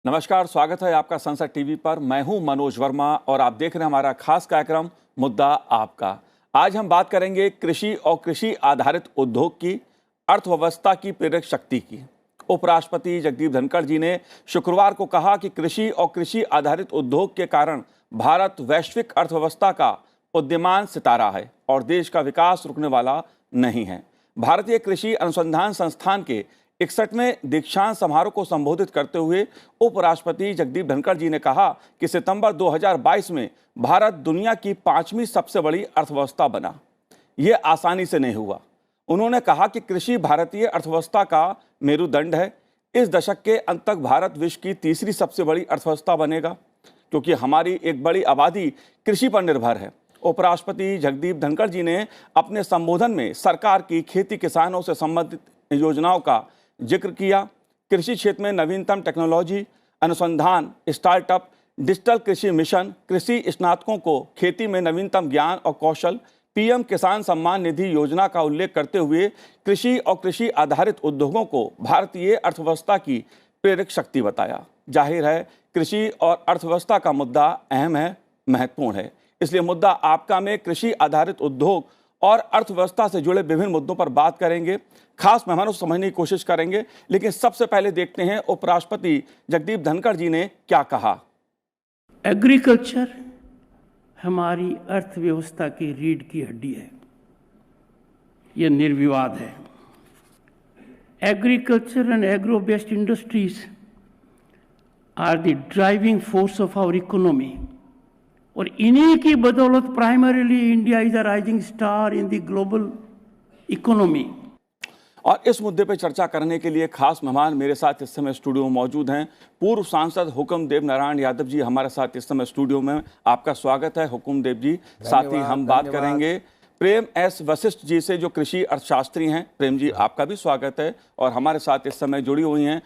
नमस्कार, स्वागत है आपका संसद टीवी पर। मैं हूं मनोज वर्मा और आप देख रहे हैं हमारा खास कार्यक्रम मुद्दा आपका। आज हम बात करेंगे कृषि और कृषि आधारित उद्योग की अर्थव्यवस्था की प्रेरक शक्ति की। उपराष्ट्रपति जगदीप धनखड़ जी ने शुक्रवार को कहा कि कृषि और कृषि आधारित उद्योग के कारण भारत वैश्विक अर्थव्यवस्था का उदीयमान सितारा है और देश का विकास रुकने वाला नहीं है। भारतीय कृषि अनुसंधान संस्थान के 61वें दीक्षांत समारोह को संबोधित करते हुए उपराष्ट्रपति जगदीप धनखड़ जी ने कहा कि सितंबर 2022 में भारत दुनिया की 5वीं सबसे बड़ी अर्थव्यवस्था बना। ये आसानी से नहीं हुआ। उन्होंने कहा कि कृषि भारतीय अर्थव्यवस्था का मेरुदंड है। इस दशक के अंत तक भारत विश्व की तीसरी सबसे बड़ी अर्थव्यवस्था बनेगा क्योंकि हमारी एक बड़ी आबादी कृषि पर निर्भर है। उपराष्ट्रपति जगदीप धनखड़ जी ने अपने संबोधन में सरकार की खेती किसानों से संबंधित योजनाओं का जिक्र किया। कृषि क्षेत्र में नवीनतम टेक्नोलॉजी, अनुसंधान, स्टार्टअप, डिजिटल कृषि मिशन, कृषि स्नातकों को खेती में नवीनतम ज्ञान और कौशल, पीएम किसान सम्मान निधि योजना का उल्लेख करते हुए कृषि और कृषि आधारित उद्योगों को भारतीय अर्थव्यवस्था की प्रेरक शक्ति बताया। जाहिर है कृषि और अर्थव्यवस्था का मुद्दा अहम है, महत्वपूर्ण है। इसलिए मुद्दा आपका में कृषि आधारित उद्योग और अर्थव्यवस्था से जुड़े विभिन्न मुद्दों पर बात करेंगे, खास मेहमानों को समझने की कोशिश करेंगे। लेकिन सबसे पहले देखते हैं उपराष्ट्रपति जगदीप धनखड़ जी ने क्या कहा। एग्रीकल्चर हमारी अर्थव्यवस्था की रीढ़ की हड्डी है, यह निर्विवाद है। Agriculture and agro based industries are the driving force of our economy और इन्हीं की बदौलत primarily India is a rising star in the global economy. और इस मुद्दे पर चर्चा करने के लिए खास मेहमान मेरे साथ इस समय स्टूडियो में मौजूद हैं। पूर्व सांसद हुकुमदेव नारायण यादव जी हमारे साथ इस समय स्टूडियो में। आपका स्वागत है हुकुमदेव जी। साथ ही हम बात करेंगे प्रेम एस वशिष्ठ जी से, जो कृषि अर्थशास्त्री हैं। प्रेम जी, आपका भी स्वागत है। और हमारे साथ इस समय जुड़ी हुई हैं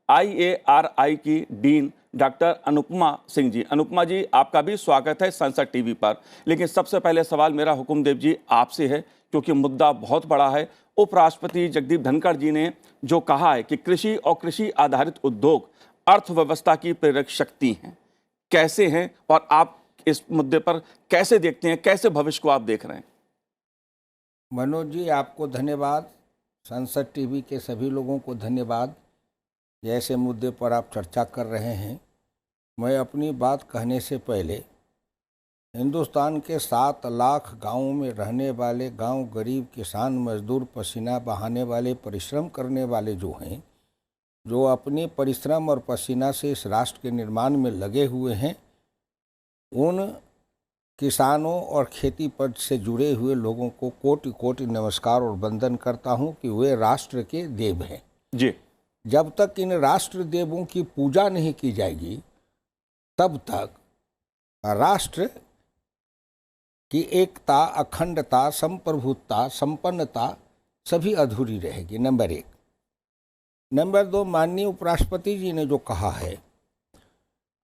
ICAR-IARI की डीन डॉक्टर अनुपमा सिंह जी। अनुपमा जी, आपका भी स्वागत है संसद टीवी पर। लेकिन सबसे पहले सवाल मेरा हुकुमदेव जी आपसे है, क्योंकि मुद्दा बहुत बड़ा है। उपराष्ट्रपति जगदीप धनखड़ जी ने जो कहा है कि कृषि और कृषि आधारित उद्योग अर्थव्यवस्था की प्रेरक शक्ति हैं, कैसे हैं और आप इस मुद्दे पर कैसे देखते हैं, कैसे भविष्य को आप देख रहे हैं? मनोज जी, आपको धन्यवाद। संसद टीवी के सभी लोगों को धन्यवाद। जैसे मुद्दे पर आप चर्चा कर रहे हैं, मैं अपनी बात कहने से पहले हिंदुस्तान के 7 लाख गांवों में रहने वाले गांव गरीब किसान मजदूर, पसीना बहाने वाले, परिश्रम करने वाले जो हैं, जो अपने परिश्रम और पसीना से इस राष्ट्र के निर्माण में लगे हुए हैं, उन किसानों और खेती पर से जुड़े हुए लोगों को कोटि कोटि नमस्कार और वंदन करता हूं कि वे राष्ट्र के देव हैं जी। जब तक इन राष्ट्र देवों की पूजा नहीं की जाएगी, तब तक राष्ट्र की एकता, अखंडता, संप्रभुता, संपन्नता सभी अधूरी रहेगी। नंबर 1। नंबर 2, माननीय उपराष्ट्रपति जी ने जो कहा है,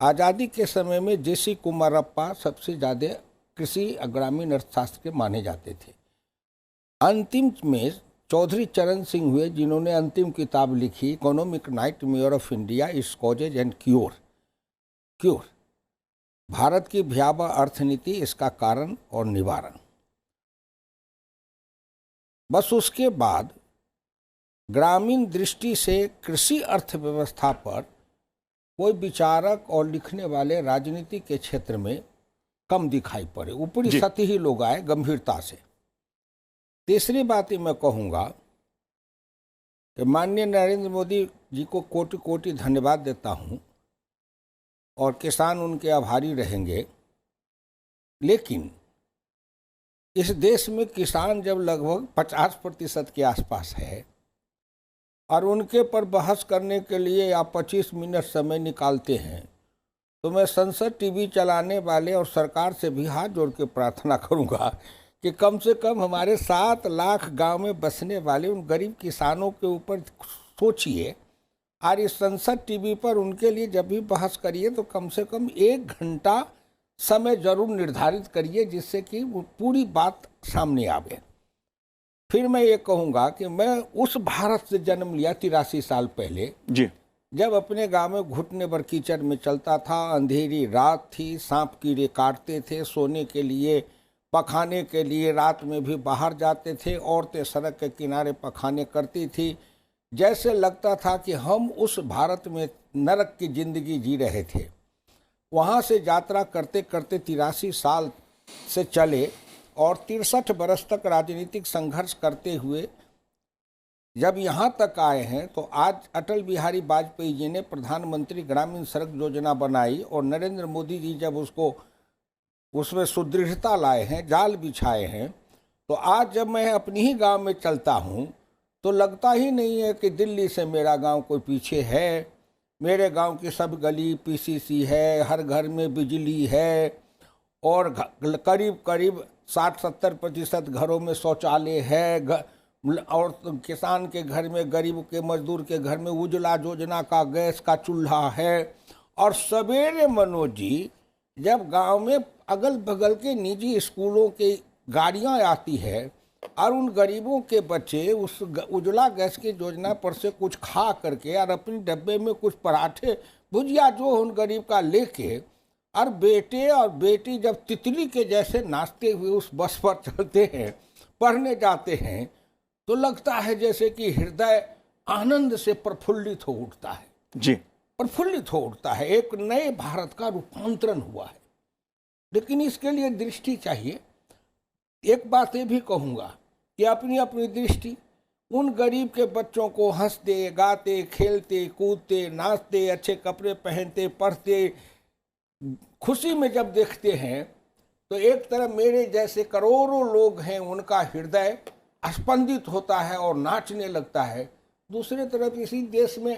आज़ादी के समय में JC कुमारप्पा सबसे ज़्यादा कृषि ग्रामीण अर्थशास्त्र के माने जाते थे। अंतिम में चौधरी चरण सिंह हुए, जिन्होंने अंतिम किताब लिखी economic nightmare of India, its causes and cure, Bharat की भयावह अर्थनीति, इसका कारण और निवारण। बस उसके बाद ग्रामीण दृष्टि से कृषि अर्थव्यवस्था पर कोई विचारक और लिखने वाले राजनीति के क्षेत्र में कम दिखाई पड़े। ऊपरी सतही लोग आए गंभीरता से। तीसरी बात मैं कहूँगा कि माननीय नरेंद्र मोदी जी को कोटि कोटि धन्यवाद देता हूँ और किसान उनके आभारी रहेंगे। लेकिन इस देश में किसान जब लगभग 50% के आसपास है और उनके पर बहस करने के लिए आप 25 मिनट समय निकालते हैं, तो मैं संसद टीवी चलाने वाले और सरकार से भी हाथ जोड़ के प्रार्थना करूंगा कि कम से कम हमारे 7 लाख गांव में बसने वाले उन गरीब किसानों के ऊपर सोचिए और इस संसद टीवी पर उनके लिए जब भी बहस करिए तो कम से कम 1 घंटा समय जरूर निर्धारित करिए, जिससे कि वो पूरी बात सामने आवे। फिर मैं ये कहूँगा कि मैं उस भारत से जन्म लिया 83 साल पहले जी, जब अपने गांव में घुटने भर कीचड़ में चलता था, अंधेरी रात थी, सांप कीड़े काटते थे, सोने के लिए पखाने के लिए रात में भी बाहर जाते थे, औरतें सड़क के किनारे पखाने करती थी। जैसे लगता था कि हम उस भारत में नरक की जिंदगी जी रहे थे। वहाँ से यात्रा करते करते 83 साल से चले और 63 बरस तक राजनीतिक संघर्ष करते हुए जब यहाँ तक आए हैं, तो आज अटल बिहारी वाजपेयी जी ने प्रधानमंत्री ग्रामीण सड़क योजना बनाई और नरेंद्र मोदी जी जब उसमें सुदृढ़ता लाए हैं, जाल बिछाए हैं, तो आज जब मैं अपनी ही गांव में चलता हूँ तो लगता ही नहीं है कि दिल्ली से मेरा गांव कोई पीछे है। मेरे गांव की सब गली पीसीसी है, हर घर में बिजली है और करीब करीब 60-70% घरों में शौचालय है और किसान के घर में, गरीब के मजदूर के घर में उज्ज्वला योजना का गैस का चूल्हा है। और सवेरे मनोज जी जब गांव में अगल बगल के निजी स्कूलों की गाड़ियां आती है और उन गरीबों के बच्चे उस उज्ज्वला गैस की योजना पर से कुछ खा करके और अपने डब्बे में कुछ पराठे भुजिया जो उन गरीब का लेके और बेटे और बेटी जब तितली के जैसे नाचते हुए उस बस पर चलते हैं, पढ़ने जाते हैं, तो लगता है जैसे कि हृदय आनंद से प्रफुल्लित हो उठता है। जी, प्रफुल्लित हो उठता है। एक नए भारत का रूपांतरण हुआ है, लेकिन इसके लिए दृष्टि चाहिए। एक बात ये भी कहूँगा कि अपनी अपनी दृष्टि उन गरीब के बच्चों को हंसते गाते खेलते कूदते नाचते अच्छे कपड़े पहनते पढ़ते खुशी में जब देखते हैं, तो एक तरफ मेरे जैसे करोड़ों लोग हैं, उनका हृदय स्पंदित होता है और नाचने लगता है। दूसरे तरफ इसी देश में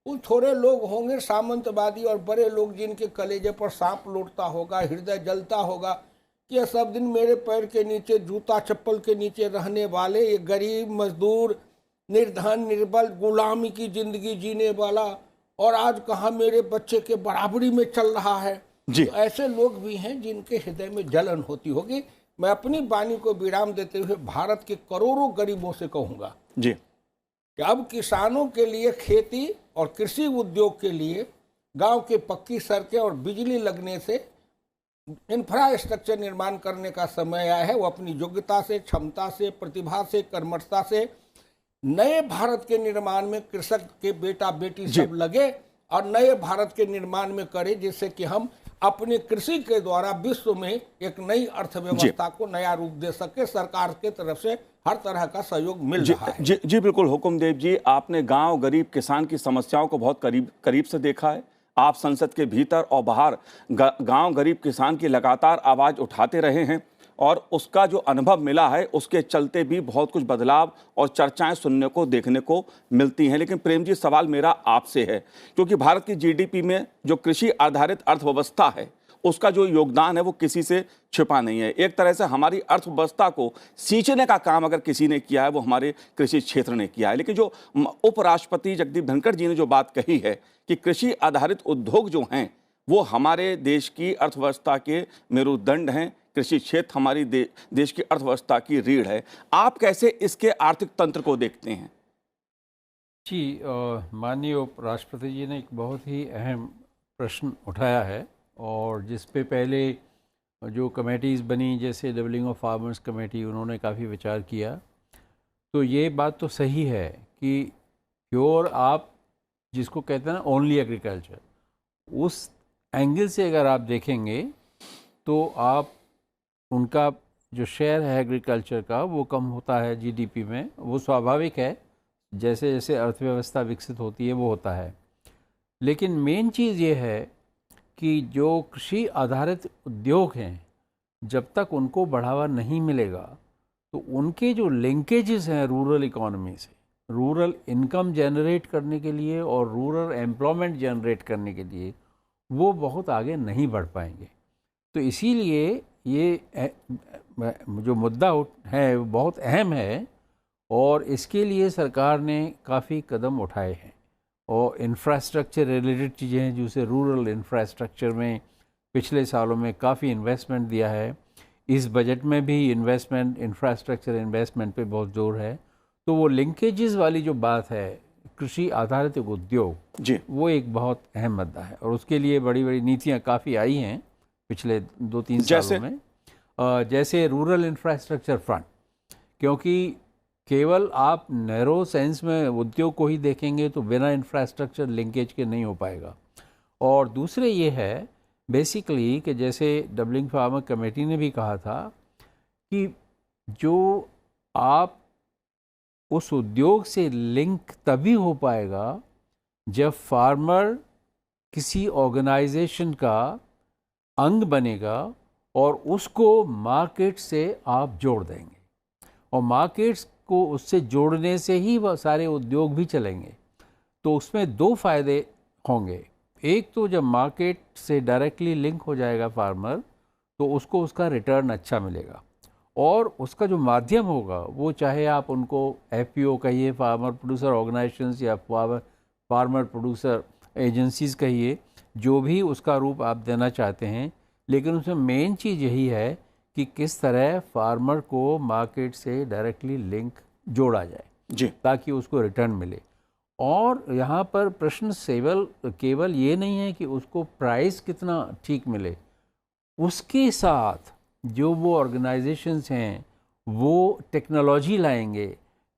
कुछ थोड़े लोग होंगे सामंतवादी और बड़े लोग जिनके कलेजे पर सांप लौटता होगा, हृदय जलता होगा कि ये सब दिन मेरे पैर के नीचे, जूता चप्पल के नीचे रहने वाले ये गरीब मजदूर, निर्धन निर्बल, गुलामी की जिंदगी जीने वाला, और आज कहाँ मेरे बच्चे के बराबरी में चल रहा है। जी। तो ऐसे लोग भी हैं जिनके हृदय में जलन होती होगी। मैं अपनी वाणी को विराम देते हुए भारत के करोड़ों गरीबों से कहूँगा जी कि अब किसानों के लिए खेती और कृषि उद्योग के लिए गांव के पक्की सड़कें और बिजली लगने से इंफ्रास्ट्रक्चर निर्माण करने का समय आया है। वो अपनी योग्यता से, क्षमता से, प्रतिभा से, कर्मठता से नए भारत के निर्माण में कृषक के बेटा बेटी सब लगे और नए भारत के निर्माण में करे, जिससे कि हम अपने कृषि के द्वारा विश्व में एक नई अर्थव्यवस्था को नया रूप दे सके। सरकार के तरफ से हर तरह का सहयोग मिल रहा है। जी बिल्कुल हुकुमदेव जी, आपने गांव गरीब किसान की समस्याओं को बहुत करीब से देखा है। आप संसद के भीतर और बाहर गांव गरीब किसान की लगातार आवाज उठाते रहे हैं और उसका जो अनुभव मिला है उसके चलते भी बहुत कुछ बदलाव और चर्चाएं सुनने को देखने को मिलती हैं। लेकिन प्रेम जी, सवाल मेरा आपसे है, क्योंकि भारत की जीडीपी में जो कृषि आधारित अर्थव्यवस्था है उसका जो योगदान है वो किसी से छिपा नहीं है। एक तरह से हमारी अर्थव्यवस्था को सींचने का काम अगर किसी ने किया है वो हमारे कृषि क्षेत्र ने किया है। लेकिन जो उपराष्ट्रपति जगदीप धनखड़ जी ने जो बात कही है कि कृषि आधारित उद्योग जो हैं वो हमारे देश की अर्थव्यवस्था के मेरुदंड हैं, कृषि क्षेत्र हमारी देश की अर्थव्यवस्था की रीढ़ है, आप कैसे इसके आर्थिक तंत्र को देखते हैं? जी, माननीय उपराष्ट्रपति जी ने एक बहुत ही अहम प्रश्न उठाया है और जिस पे पहले जो कमेटीज़ बनी, जैसे डबलिंग ऑफ फार्मर्स कमेटी, उन्होंने काफ़ी विचार किया। तो ये बात तो सही है कि प्योर, आप जिसको कहते हैं ना ओनली एग्रीकल्चर, उस एंगल से अगर आप देखेंगे तो आप उनका जो शेयर है एग्रीकल्चर का वो कम होता है जीडीपी में। वो स्वाभाविक है, जैसे जैसे अर्थव्यवस्था विकसित होती है वो होता है। लेकिन मेन चीज़ ये है कि जो कृषि आधारित उद्योग हैं, जब तक उनको बढ़ावा नहीं मिलेगा तो उनके जो लिंकेजेस हैं रूरल इकोनॉमी से, रूरल इनकम जनरेट करने के लिए और रूरल एम्प्लॉयमेंट जनरेट करने के लिए, वो बहुत आगे नहीं बढ़ पाएंगे। तो इसीलिए ये जो मुद्दा है वो बहुत अहम है और इसके लिए सरकार ने काफ़ी कदम उठाए हैं। और इंफ्रास्ट्रक्चर रिलेटेड चीज़ें हैं, जैसे रूरल इंफ्रास्ट्रक्चर में पिछले सालों में काफ़ी इन्वेस्टमेंट दिया है। इस बजट में भी इन्वेस्टमेंट, इंफ्रास्ट्रक्चर इन्वेस्टमेंट पे बहुत जोर है। तो वो लिंकेजेस वाली जो बात है कृषि आधारित एक उद्योग, जी वो एक बहुत अहम मुद्दा है और उसके लिए बड़ी बड़ी नीतियाँ काफ़ी आई हैं पिछले 2-3 जैसे? सालों में। जैसे रूरल इंफ्रास्ट्रक्चर फंड, क्योंकि केवल आप नैरो सेंस में उद्योग को ही देखेंगे तो बिना इंफ्रास्ट्रक्चर लिंकेज के नहीं हो पाएगा। और दूसरे ये है बेसिकली कि जैसे डबलिंग फार्मर कमेटी ने भी कहा था कि जो आप उस उद्योग से लिंक तभी हो पाएगा जब फार्मर किसी ऑर्गेनाइजेशन का अंग बनेगा और उसको मार्केट से आप जोड़ देंगे, और मार्केट्स को उससे जोड़ने से ही वह सारे उद्योग भी चलेंगे। तो उसमें दो फायदे होंगे। एक तो जब मार्केट से डायरेक्टली लिंक हो जाएगा फार्मर, तो उसको उसका रिटर्न अच्छा मिलेगा, और उसका जो माध्यम होगा वो चाहे आप उनको एफपीओ कहिए, फार्मर प्रोड्यूसर ऑर्गेनाइजेशंस, या फार्मर प्रोड्यूसर एजेंसीज कहिए, जो भी उसका रूप आप देना चाहते हैं, लेकिन उसमें मेन चीज़ यही है कि किस तरह फार्मर को मार्केट से डायरेक्टली लिंक जोड़ा जाए जी ताकि उसको रिटर्न मिले। और यहाँ पर प्रश्न केवल ये नहीं है कि उसको प्राइस कितना ठीक मिले, उसके साथ जो वो ऑर्गेनाइजेशंस हैं वो टेक्नोलॉजी लाएंगे,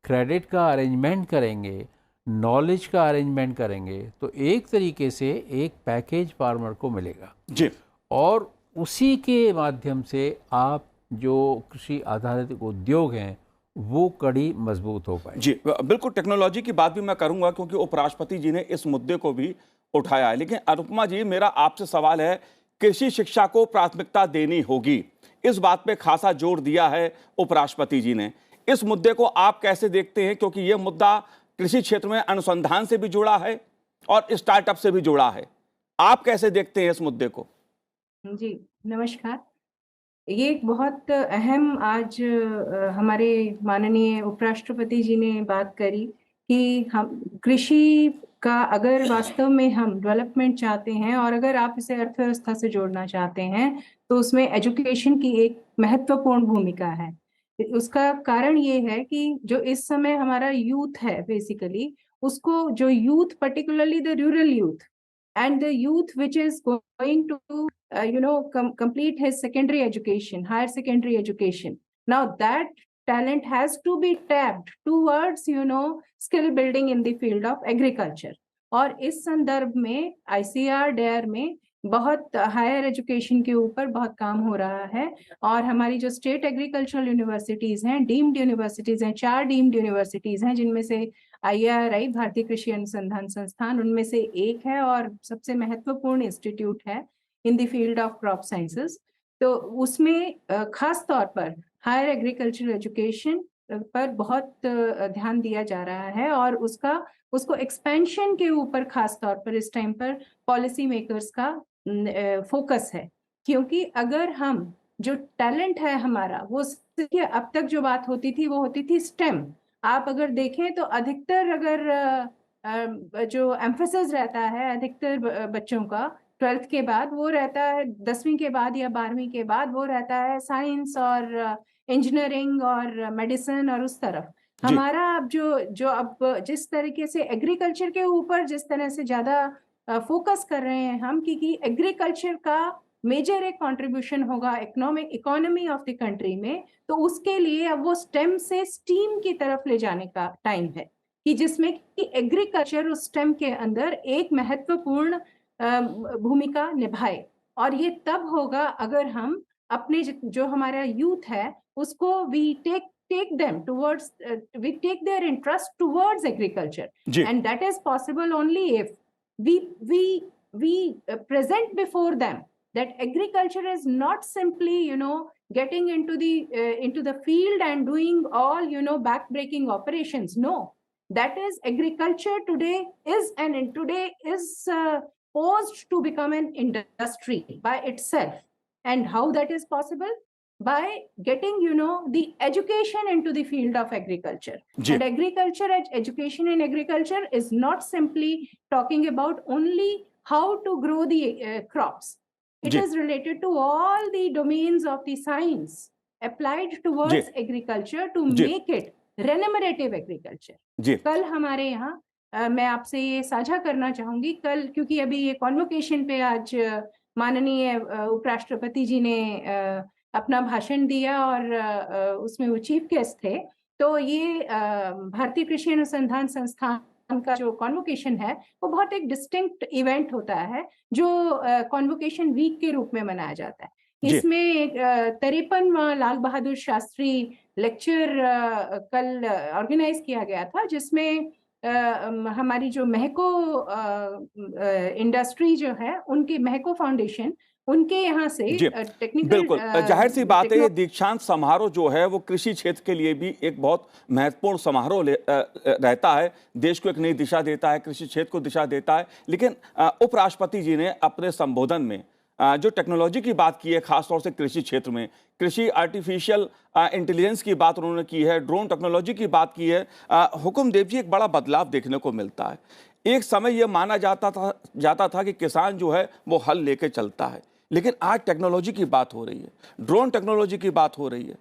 क्रेडिट का अरेंजमेंट करेंगे, नॉलेज का अरेंजमेंट करेंगे, तो एक तरीके से एक पैकेज फार्मर को मिलेगा जी। और उसी के माध्यम से आप जो कृषि आधारित उद्योग हैं वो कड़ी मजबूत हो पाए। जी बिल्कुल, टेक्नोलॉजी की बात भी मैं करूंगा क्योंकि उपराष्ट्रपति जी ने इस मुद्दे को भी उठाया है। लेकिन अनुपमा जी, मेरा आपसे सवाल है, कृषि शिक्षा को प्राथमिकता देनी होगी, इस बात पे खासा जोर दिया है उपराष्ट्रपति जी ने। इस मुद्दे को आप कैसे देखते हैं, क्योंकि यह मुद्दा कृषि क्षेत्र में अनुसंधान से भी जुड़ा है और स्टार्टअप से भी जुड़ा है। आप कैसे देखते हैं इस मुद्दे को? जी, नमस्कार। ये एक बहुत अहम आज हमारे माननीय उपराष्ट्रपति जी ने बात करी कि हम कृषि का अगर वास्तव में हम डेवलपमेंट चाहते हैं और अगर आप इसे अर्थव्यवस्था से जोड़ना चाहते हैं, तो उसमें एजुकेशन की एक महत्वपूर्ण भूमिका है। उसका कारण ये है कि जो इस समय हमारा यूथ है बेसिकली, उसको जो youth particularly the rural youth and the youth which is going to complete his secondary education, higher secondary education, now that talent has to be tapped towards skill building in the field of agriculture. और इस संदर्भ में ICR dare में बहुत higher education के ऊपर बहुत काम हो रहा है और हमारी जो स्टेट एग्रीकल्चरल यूनिवर्सिटीज हैं, डीम्ड यूनिवर्सिटीज हैं, 4 डीम्ड यूनिवर्सिटीज हैं, जिनमें से IRI भारतीय कृषि अनुसंधान संस्थान उनमें से एक है और सबसे महत्वपूर्ण इंस्टीट्यूट है in the field of crop sciences. तो उसमें खास तौर पर हायर एग्रीकल्चरल एजुकेशन पर बहुत ध्यान दिया जा रहा है और उसको एक्सपेंशन के ऊपर खास तौर पर इस टाइम पर पॉलिसी मेकर्स का फोकस है, क्योंकि अगर हम जो टैलेंट है हमारा वो अब तक जो बात होती थी वो होती थी स्टेम। आप अगर देखें तो अधिकतर अगर जो एम्फेसिस रहता है अधिकतर बच्चों का 12th के बाद वो रहता है, 10वीं के बाद या 12वीं के बाद वो रहता है साइंस और इंजीनियरिंग और मेडिसिन और उस तरफ। हमारा अब जो अब जिस तरीके से एग्रीकल्चर के ऊपर जिस तरह से ज्यादा फोकस कर रहे हैं हम, क्योंकि एग्रीकल्चर का मेजर एक कंट्रीब्यूशन होगा इकोनॉमी ऑफ द कंट्री में, तो उसके लिए अब वो स्टेम से स्टीम की तरफ ले जाने का टाइम है कि जिसमें कि एग्रीकल्चर उस स्टेम के अंदर एक महत्वपूर्ण भूमिका निभाए। और ये तब होगा अगर हम अपने जो हमारा यूथ है उसको we take them towards we take their interest towards agriculture, and that is possible only if we present before them that agriculture is not simply getting into the field and doing all back-breaking operations. No, that is agriculture today is posed to become an industry by itself. And how that is possible? By getting the education into the field of agriculture. And agriculture, education in agriculture is not simply talking about only how to grow the crops. It is related to all the domains of the science applied towards agriculture to make it remunerative agriculture. कल हमारे यहाँ मैं आपसे ये साझा करना चाहूंगी कल, क्योंकि अभी ये कॉन्वोकेशन पे आज माननीय उपराष्ट्रपति जी ने अपना भाषण दिया और उसमें वो चीफ गेस्ट थे। तो ये भारतीय कृषि अनुसंधान संस्थान का जो कॉन्वोकेशन है वो बहुत एक डिस्टिंक्ट इवेंट होता है जो कॉन्वोकेशन वीक के रूप में मनाया जाता है। जी। इसमें 53वां लाल बहादुर शास्त्री लेक्चर कल ऑर्गेनाइज किया गया था, जिसमें हमारी जो महको इंडस्ट्री जो है, उनकी महको फाउंडेशन, उनके यहाँ से जी, टेक्निकल बिल्कुल जाहिर सी बात है, ये दीक्षांत समारोह जो है वो कृषि क्षेत्र के लिए भी एक बहुत महत्वपूर्ण समारोह रहता है। देश को एक नई दिशा देता है, कृषि क्षेत्र को दिशा देता है। लेकिन उपराष्ट्रपति जी ने अपने संबोधन में जो टेक्नोलॉजी की बात की है, खासतौर से कृषि क्षेत्र में, कृषि आर्टिफिशियल इंटेलिजेंस की बात उन्होंने की है, ड्रोन टेक्नोलॉजी की बात की है। हुकुमदेव जी, एक बड़ा बदलाव देखने को मिलता है। एक समय यह माना जाता था कि किसान जो है वो हल लेके चलता है, लेकिन आज टेक्नोलॉजी की बात हो रही है, ड्रोन टेक्नोलॉजी की बात हो रही है।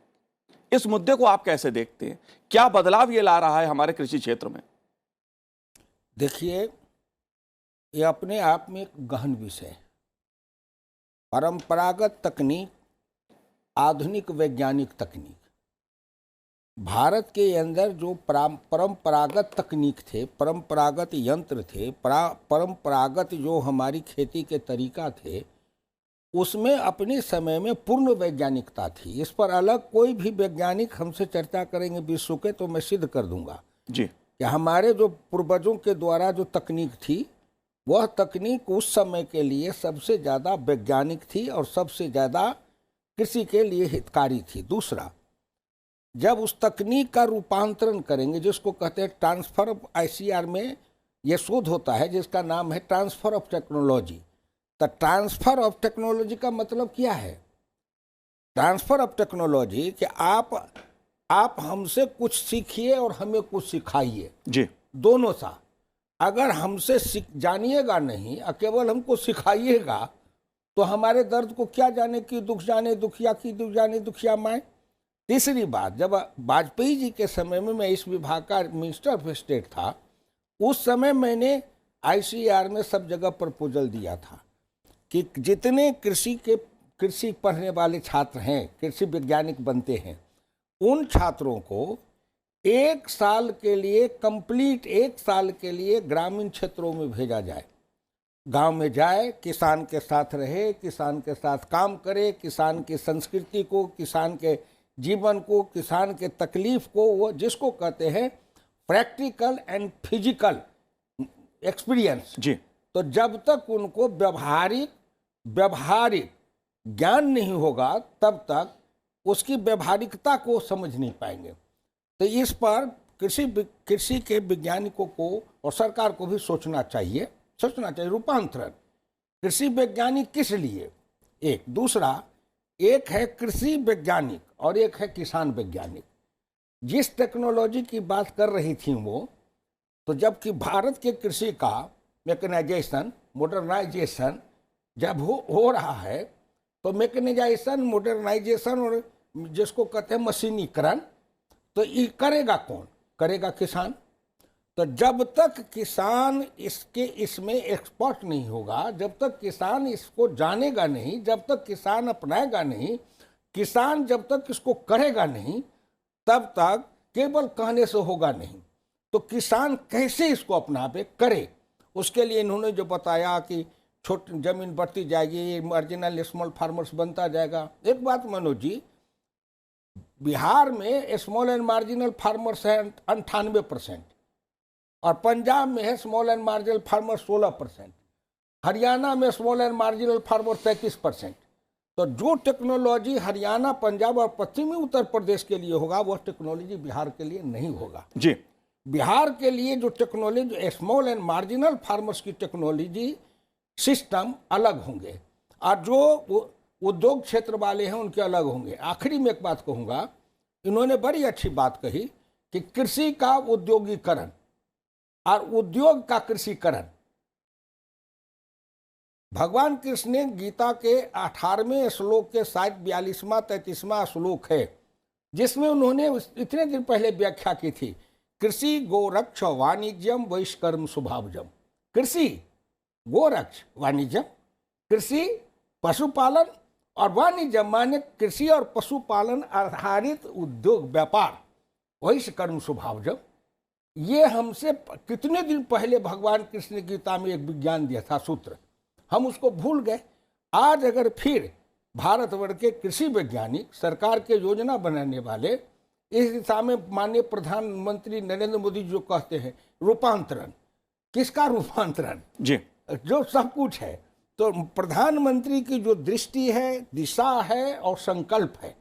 इस मुद्दे को आप कैसे देखते हैं? क्या बदलाव ये ला रहा है हमारे कृषि क्षेत्र में? देखिए, ये अपने आप में एक गहन विषय है। परंपरागत तकनीक, आधुनिक वैज्ञानिक तकनीक। भारत के अंदर जो परंपरागत तकनीक थे, परंपरागत यंत्र थे, परंपरागत जो हमारी खेती के तरीका थे, उसमें अपने समय में पूर्ण वैज्ञानिकता थी। इस पर अलग कोई भी वैज्ञानिक हमसे चर्चा करेंगे विश्व के, तो मैं सिद्ध कर दूंगा जी कि हमारे जो पूर्वजों के द्वारा जो तकनीक थी, वह तकनीक उस समय के लिए सबसे ज़्यादा वैज्ञानिक थी और सबसे ज़्यादा कृषि के लिए हितकारी थी। दूसरा, जब उस तकनीक का रूपांतरण करेंगे, जिसको कहते हैं ट्रांसफर ऑफ, ICR में यह शोध होता है जिसका नाम है ट्रांसफर ऑफ टेक्नोलॉजी। तो ट्रांसफर ऑफ टेक्नोलॉजी का मतलब क्या है? ट्रांसफर ऑफ टेक्नोलॉजी कि आप हमसे कुछ सीखिए और हमें कुछ सिखाइए जी, दोनों सा। अगर हमसे जानिएगा नहीं और केवल हमको सिखाइएगा, तो हमारे दर्द को क्या जाने की दुख जाने दुखिया की दुख जाने दुखिया माए। तीसरी बात, जब वाजपेयी जी के समय में मैं इस विभाग का मिनिस्टर ऑफ स्टेट था, उस समय मैंने ICR में सब जगह प्रपोजल दिया था कि जितने कृषि पढ़ने वाले छात्र हैं, कृषि वैज्ञानिक बनते हैं, उन छात्रों को 1 साल के लिए, कंप्लीट 1 साल के लिए ग्रामीण क्षेत्रों में भेजा जाए। गांव में जाए, किसान के साथ रहे, किसान के साथ काम करे, किसान की संस्कृति को, किसान के जीवन को, किसान के तकलीफ को, वो जिसको कहते हैं प्रैक्टिकल एंड फिजिकल एक्सपीरियंस जी। तो जब तक उनको व्यवहारिक ज्ञान नहीं होगा, तब तक उसकी व्यवहारिकता को समझ नहीं पाएंगे। तो इस पर कृषि के वैज्ञानिकों को और सरकार को भी सोचना चाहिए रूपांतरण। कृषि वैज्ञानिक किस लिए? एक दूसरा, एक है कृषि वैज्ञानिक और एक है किसान वैज्ञानिक। जिस टेक्नोलॉजी की बात कर रही थी वो, तो जबकि भारत के कृषि का मैकेनाइजेशन, मॉडर्नाइजेशन जब हो रहा है, तो मैकेनाइजेशन, मॉडर्नाइजेशन और जिसको कहते हैं मशीनीकरण, तो ये करेगा कौन? करेगा किसान। तो जब तक किसान इसमें एक्सपर्ट नहीं होगा, जब तक किसान इसको जानेगा नहीं, जब तक किसान अपनाएगा नहीं, किसान जब तक इसको करेगा नहीं, तब तक केवल कहने से होगा नहीं। तो किसान कैसे इसको अपनावे, करे, उसके लिए इन्होंने जो बताया कि छोटी जमीन बढ़ती जाएगी, मार्जिनल स्मॉल फार्मर्स बनता जाएगा। एक बात मनोज जी, बिहार में स्मॉल एंड मार्जिनल फार्मर्स हैं 98% और पंजाब में है small and marginal farmer 16%, Haryana में स्मॉल एंड मार्जिनल फार्मर 33%। तो जो टेक्नोलॉजी हरियाणा, पंजाब और पश्चिमी उत्तर प्रदेश के लिए होगा, वह टेक्नोलॉजी बिहार के लिए नहीं होगा। जी, बिहार के लिए जो technology, small and marginal farmers की टेक्नोलॉजी सिस्टम अलग होंगे और जो उद्योग क्षेत्र वाले हैं उनके अलग होंगे। आखिरी में एक बात कहूँगा, इन्होंने बड़ी अच्छी बात कही कि कृषि का उद्योगीकरण और उद्योग का कृषिकरण। भगवान कृष्ण ने गीता के 18वें श्लोक के शायद 42वां 33वां श्लोक है, जिसमें उन्होंने इतने दिन पहले व्याख्या की थी कृषि गोरक्ष वाणिज्यम वैश्कर्म स्वभावजम। कृषि गोरक्ष वाणिज्यम, कृषि पशुपालन और वाणिज्य माने कृषि और पशुपालन आधारित उद्योग व्यापार, वैश्कर्म स्वभावजम। ये हमसे कितने दिन पहले भगवान कृष्ण ने गीता में एक विज्ञान दिया था सूत्र, हम उसको भूल गए। आज अगर फिर भारतवर्ष के कृषि वैज्ञानिक, सरकार के योजना बनाने वाले इस दिशा में माननीय प्रधानमंत्री नरेंद्र मोदी जो कहते हैं रूपांतरण, किसका रूपांतरण? जी, जो सब कुछ है, तो प्रधानमंत्री की जो दृष्टि है, दिशा है और संकल्प है,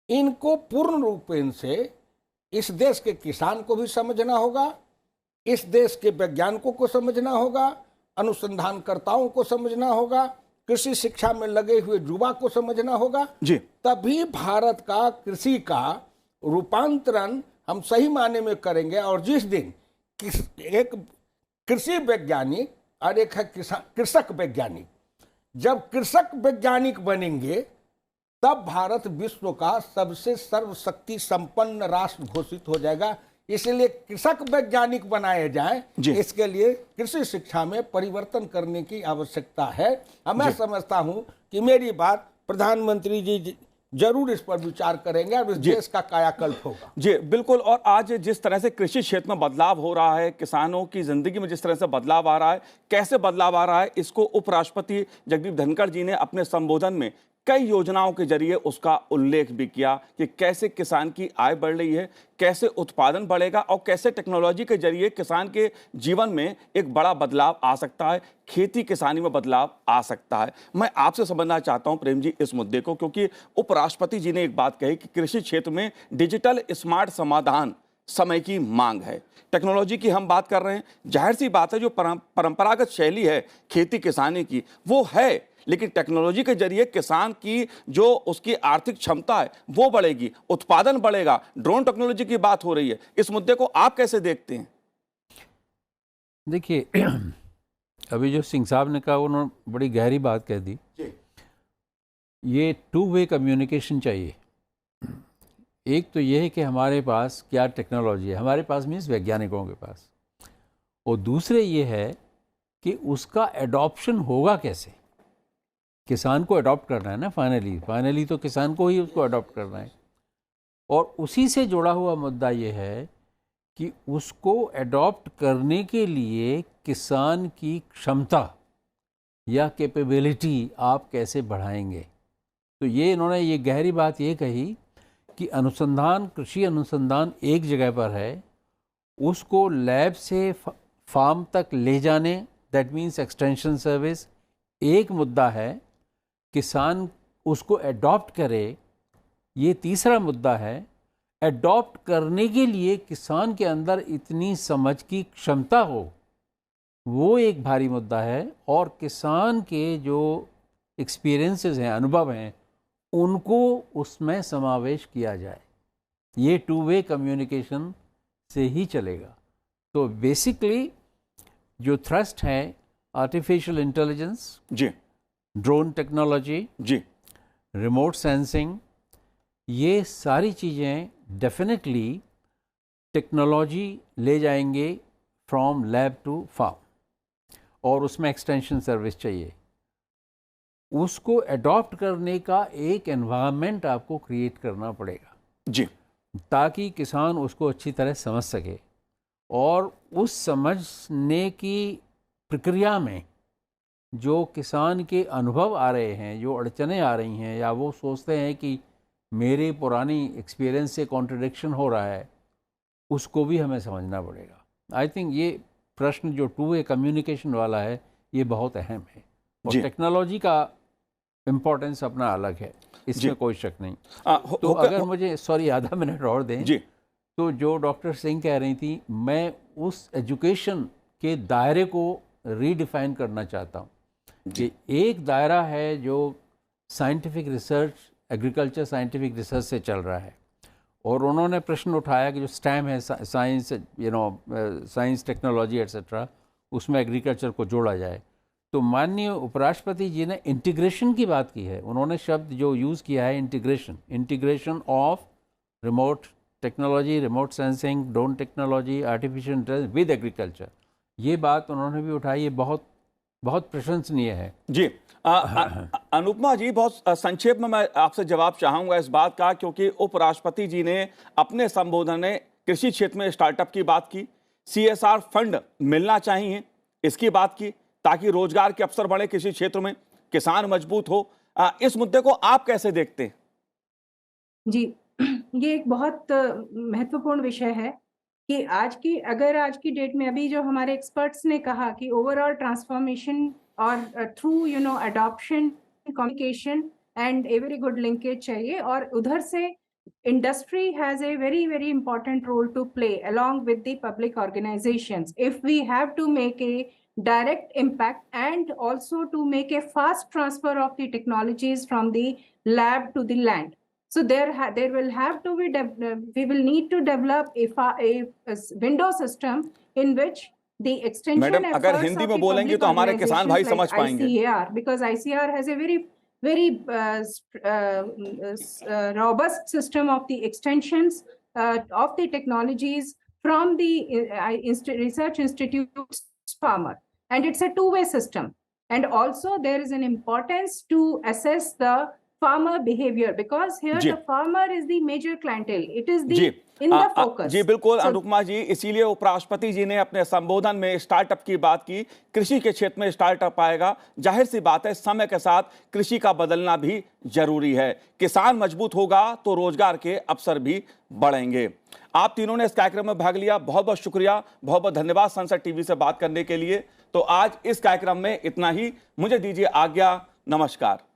इनको पूर्ण रूप से इस देश के किसान को भी समझना होगा, इस देश के वैज्ञानिकों को समझना होगा, अनुसंधानकर्ताओं को समझना होगा, कृषि शिक्षा में लगे हुए युवा को समझना होगा जी। तभी भारत का कृषि का रूपांतरण हम सही मायने में करेंगे। और जिस दिन एक कृषि वैज्ञानिक और एक है कृषक वैज्ञानिक, जब कृषक वैज्ञानिक बनेंगे तब भारत विश्व का सबसे सर्वशक्ति संपन्न राष्ट्र घोषित हो जाएगा। इसलिए कृषक वैज्ञानिक बनाए जाएं, इसके लिए कृषि शिक्षा में परिवर्तन करने की आवश्यकता है। मैं समझता हूं कि मेरी बात प्रधानमंत्री जी जरूर इस पर विचार करेंगे और इस देश का कायाकल्प होगा। जी बिल्कुल। और आज जिस तरह से कृषि क्षेत्र में बदलाव हो रहा है, किसानों की जिंदगी में जिस तरह से बदलाव आ रहा है, कैसे बदलाव आ रहा है, इसको उपराष्ट्रपति जगदीप धनखड़ जी ने अपने संबोधन में कई योजनाओं के जरिए उसका उल्लेख भी किया कि कैसे किसान की आय बढ़ रही है, कैसे उत्पादन बढ़ेगा और कैसे टेक्नोलॉजी के जरिए किसान के जीवन में एक बड़ा बदलाव आ सकता है, खेती किसानी में बदलाव आ सकता है। मैं आपसे समझना चाहता हूं प्रेम जी इस मुद्दे को, क्योंकि उपराष्ट्रपति जी ने एक बात कही कि कृषि क्षेत्र में डिजिटल स्मार्ट समाधान समय की मांग है। टेक्नोलॉजी की हम बात कर रहे हैं, जाहिर सी बात है जो परंपरागत शैली है खेती किसानी की वो है, लेकिन टेक्नोलॉजी के जरिए किसान की जो उसकी आर्थिक क्षमता है वो बढ़ेगी, उत्पादन बढ़ेगा। ड्रोन टेक्नोलॉजी की बात हो रही है, इस मुद्दे को आप कैसे देखते हैं? देखिए अभी जो सिंह साहब ने कहा उन्होंने बड़ी गहरी बात कह दी। ये टू वे कम्युनिकेशन चाहिए। एक तो ये है कि हमारे पास क्या टेक्नोलॉजी है, हमारे पास मीन्स वैज्ञानिकों के पास, और दूसरे ये है कि उसका एडॉप्शन होगा कैसे। किसान को अडॉप्ट करना है ना, फाइनली तो किसान को ही उसको अडॉप्ट करना है। और उसी से जुड़ा हुआ मुद्दा ये है कि उसको अडॉप्ट करने के लिए किसान की क्षमता या कैपेबिलिटी आप कैसे बढ़ाएंगे। तो ये इन्होंने ये गहरी बात ये कही कि अनुसंधान, कृषि अनुसंधान एक जगह पर है, उसको लैब से फार्म तक ले जाने, दैट मीन्स एक्सटेंशन सर्विस एक मुद्दा है, किसान उसको अडॉप्ट करे ये तीसरा मुद्दा है। अडॉप्ट करने के लिए किसान के अंदर इतनी समझ की क्षमता हो वो एक भारी मुद्दा है, और किसान के जो एक्सपीरियंसेस हैं, अनुभव हैं, उनको उसमें समावेश किया जाए। ये टू वे कम्युनिकेशन से ही चलेगा। तो बेसिकली जो थ्रस्ट है आर्टिफिशियल इंटेलिजेंस, जी, ड्रोन टेक्नोलॉजी, जी, रिमोट सेंसिंग, ये सारी चीज़ें डेफिनेटली टेक्नोलॉजी ले जाएंगे फ्रॉम लैब टू फार्म, और उसमें एक्सटेंशन सर्विस चाहिए। उसको अडॉप्ट करने का एक एनवायरनमेंट आपको क्रिएट करना पड़ेगा जी, ताकि किसान उसको अच्छी तरह समझ सके, और उस समझने की प्रक्रिया में जो किसान के अनुभव आ रहे हैं, जो अड़चनें आ रही हैं, या वो सोचते हैं कि मेरे पुरानी एक्सपीरियंस से कॉन्ट्रडिक्शन हो रहा है, उसको भी हमें समझना पड़ेगा। आई थिंक ये प्रश्न जो टू वे कम्युनिकेशन वाला है ये बहुत अहम है, और टेक्नोलॉजी का इम्पोर्टेंस अपना अलग है, इसमें कोई शक नहीं। तो अगर मुझे आधा मिनट और दें जी, तो जो डॉक्टर सिंह कह रही थी, मैं उस एजुकेशन के दायरे को रीडिफाइन करना चाहता हूँ कि एक दायरा है जो scientific research, agriculture scientific research से चल रहा है, और उन्होंने प्रश्न उठाया कि जो स्टेम है, साइंस, साइंस, टेक्नोलॉजी एट्सेट्रा, उसमें एग्रीकल्चर को जोड़ा जाए। तो माननीय उपराष्ट्रपति जी ने इंटीग्रेशन की बात की है। उन्होंने शब्द जो यूज़ किया है integration of remote technology, remote sensing, drone technology, artificial intelligence with agriculture, ये बात उन्होंने भी उठाई, ये बहुत बहुत प्रशंसनीय है। जी अनुपमा जी, बहुत संक्षेप में मैं आपसे जवाब चाहूंगा इस बात का, क्योंकि उपराष्ट्रपति जी ने अपने संबोधन में कृषि क्षेत्र में स्टार्टअप की बात की, CSR फंड मिलना चाहिए इसकी बात की, ताकि रोजगार के अवसर बढ़े कृषि क्षेत्र में, किसान मजबूत हो। इस मुद्दे को आप कैसे देखते हैं? जी, ये एक बहुत महत्वपूर्ण विषय है कि आज की डेट में अभी जो हमारे एक्सपर्ट्स ने कहा कि ओवरऑल ट्रांसफॉर्मेशन और through adoption, communication and a very good linkage चाहिए, और उधर से industry has a very, very important role to play along with the public organizations if we have to make a direct impact and also to make a fast transfer of the technologies from the lab to the land. So there will have to be we will need to develop a window system in which the extension madam, efforts अगर Hindi of में the बोलेंगी public तो हमारे किसान भाई समझ organizations like पाएंगे। ICAR, because ICAR has a very robust system of the extensions of the technologies from the research institutes farmer, and it's a two-way system. And also there is an importance to assess the farmer behavior, because here ji. the farmer is the major clientele, it is the ji in the focus. जी बिल्कुल So, Anupama जी, इसीलिए उपराष्ट्रपति जी ने अपने संबोधन में startup की बात की। कृषि के क्षेत्र में स्टार्टअप आएगा, जाहिर सी बात है समय के साथ कृषि का बदलना भी जरूरी है। किसान मजबूत होगा तो रोजगार के अवसर भी बढ़ेंगे। आप तीनों ने इस कार्यक्रम में भाग लिया, बहुत बहुत शुक्रिया, बहुत बहुत धन्यवाद संसद टीवी से बात करने के लिए। तो आज इस कार्यक्रम में इतना ही, मुझे दीजिए आज्ञा, नमस्कार।